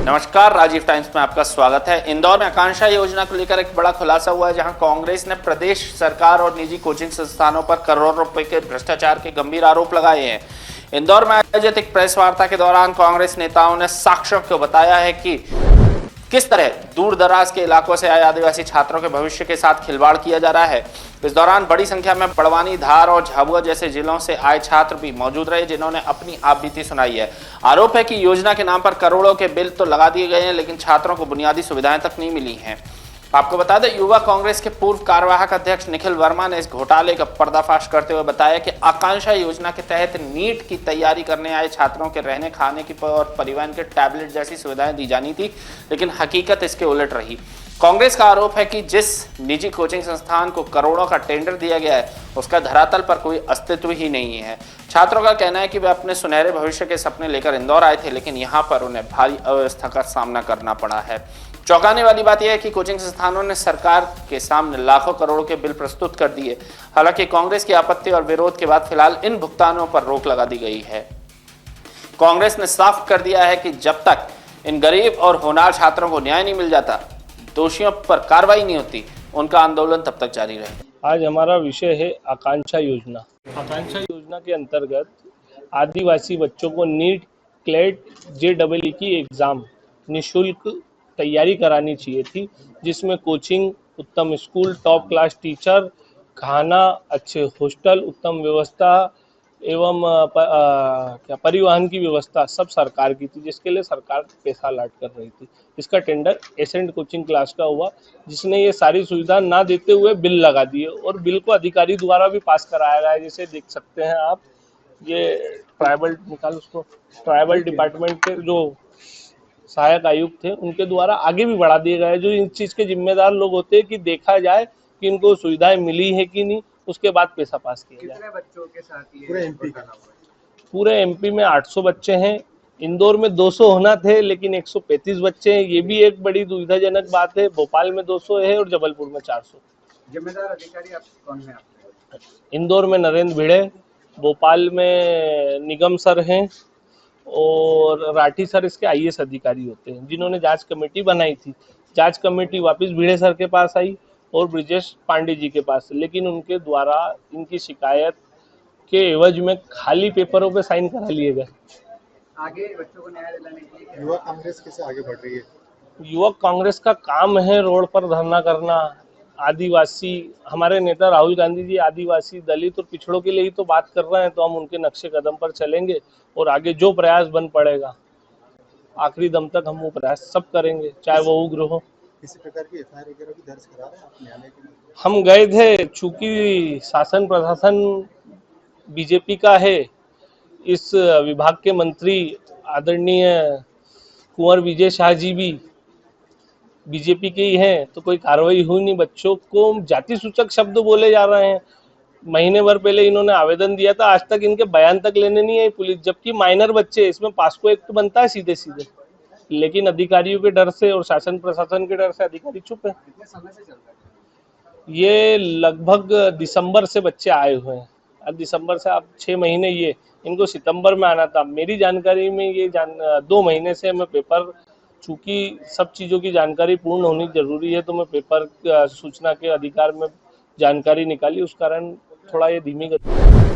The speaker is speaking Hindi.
नमस्कार, राजीव टाइम्स में आपका स्वागत है। इंदौर में आकांक्षा योजना को लेकर एक बड़ा खुलासा हुआ है, जहां कांग्रेस ने प्रदेश सरकार और निजी कोचिंग संस्थानों पर करोड़ों रुपए के भ्रष्टाचार के गंभीर आरोप लगाए हैं। इंदौर में आयोजित एक प्रेस वार्ता के दौरान कांग्रेस नेताओं ने साक्ष्यों को बताया है कि किस तरह दूर दराज के इलाकों से आए आदिवासी छात्रों के भविष्य के साथ खिलवाड़ किया जा रहा है। इस दौरान बड़ी संख्या में बड़वानी, धार और झाबुआ जैसे जिलों से आए छात्र भी मौजूद रहे, जिन्होंने अपनी आप बीती सुनाई है। आरोप है कि योजना के नाम पर करोड़ों के बिल तो लगा दिए गए हैं, लेकिन छात्रों को बुनियादी सुविधाएं तक नहीं मिली हैं। आपको बता दें, युवा कांग्रेस के पूर्व कार्यवाहक अध्यक्ष निखिल वर्मा ने इस घोटाले का पर्दाफाश करते हुए बताया कि आकांक्षा योजना के तहत नीट की तैयारी करने आए छात्रों के रहने खाने की और परिवहन के टैबलेट जैसी सुविधाएं दी जानी थी, लेकिन हकीकत इसके उलट रही। कांग्रेस का आरोप है कि जिस निजी कोचिंग संस्थान को करोड़ों का टेंडर दिया गया है, उसका धरातल पर कोई अस्तित्व ही नहीं है। छात्रों का कहना है कि वे अपने सुनहरे भविष्य के सपने लेकर इंदौर आए थे, लेकिन यहाँ पर उन्हें भारी अव्यवस्था का सामना करना पड़ा है। चौंकाने वाली बात यह है कि कोचिंग संस्थानों ने सरकार के सामने लाखों करोड़ के बिल प्रस्तुत कर दिए। हालांकि कांग्रेस की आपत्ति और विरोध के बाद फिलहाल इन भुगतानों पर रोक लगा दी गई है। कांग्रेस ने साफ कर दिया है कि जब तक इन गरीब और होनहार छात्रों को न्याय नहीं मिल जाता, दोषियों पर कार्रवाई नहीं होती, उनका आंदोलन तब तक जारी रहेगा। आज हमारा विषय है आकांक्षा योजना। आकांक्षा योजना के अंतर्गत आदिवासी बच्चों को नीट, क्लेट, JEE की एग्ज़ाम निःशुल्क तैयारी करानी चाहिए थी, जिसमें कोचिंग, उत्तम स्कूल, टॉप क्लास टीचर, खाना, अच्छे हॉस्टल, उत्तम व्यवस्था एवं परिवहन की व्यवस्था सब सरकार की थी, जिसके लिए सरकार पैसा अलॉट कर रही थी। इसका टेंडर एसेंट कोचिंग क्लास का हुआ, जिसने ये सारी सुविधा ना देते हुए बिल लगा दिए और बिल को अधिकारी द्वारा भी पास कराया गया है। जैसे देख सकते हैं आप, ये ट्राइबल डिपार्टमेंट के जो सहायक आयुक्त थे, उनके द्वारा आगे भी बढ़ा दिए गए, जो इन चीज़ के जिम्मेदार लोग होते हैं कि देखा जाए कि इनको सुविधाएं मिली है कि नहीं, उसके बाद पैसा पास किया जाए। कितने बच्चों के साथ ये पूरे एमपी में 800 बच्चे हैं। इंदौर में 200 होना थे, लेकिन 135 बच्चे हैं। ये भी एक बड़ी दुविधाजनक बात है। भोपाल में 200 है और जबलपुर में 400। जिम्मेदार अधिकारी आप कौन है आपके? इंदौर में नरेंद्र भिड़े, भोपाल में निगम सर हैं और राठी सर इसके IAS अधिकारी होते हैं, जिन्होंने जांच कमेटी बनाई थी। जांच कमेटी वापस भिड़े सर के पास आई और ब्रिजेश पांडे जी के पास, लेकिन उनके द्वारा इनकी शिकायत के एवज में खाली पेपरों पे साइन करा लिए गए। आगे बच्चों को न्याय दिलाने के लिए युवा कांग्रेस कैसे आगे बढ़ रही है? युवक कांग्रेस का काम है रोड पर धरना करना। आदिवासी, हमारे नेता राहुल गांधी जी आदिवासी, दलित और पिछड़ों के लिए ही तो बात कर रहे हैं, तो हम उनके नक्शे कदम पर चलेंगे और आगे जो प्रयास बन पड़ेगा आखिरी दम तक हम वो प्रयास सब करेंगे, चाहे वो उग्र हो। किसी प्रकार की FIR वगैरह भी दर्ज करा रहे हैं आप न्यायालय के लिए? हम गए थे, चूंकि शासन प्रशासन बीजेपी का है, इस विभाग के मंत्री आदरणीय कुंवर विजय शाह जी भी बीजेपी के ही हैं, तो कोई कार्रवाई हुई नहीं। बच्चों को जाति सूचक शब्द बोले जा रहे हैं। महीने भर पहले इन्होंने आवेदन दिया था, आज तक इनके बयान तक लेने नहीं आई पुलिस, जबकि माइनर बच्चे, इसमें पास्को एक्ट बनता है सीधे सीधे, लेकिन अधिकारियों के डर से और शासन प्रशासन के डर से अधिकारी चुप है। कितने समय से चल रहा है? ये लगभग दिसंबर से बच्चे आए हुए हैं। अब दिसंबर से आप 6 महीने, ये इनको सितंबर में आना था। मेरी जानकारी में ये 2 महीने से मैं पेपर, चूंकि सब चीज़ों की जानकारी पूर्ण होनी जरूरी है, तो मैं पेपर सूचना के अधिकार में जानकारी निकाली, उस कारण थोड़ा ये धीमी गति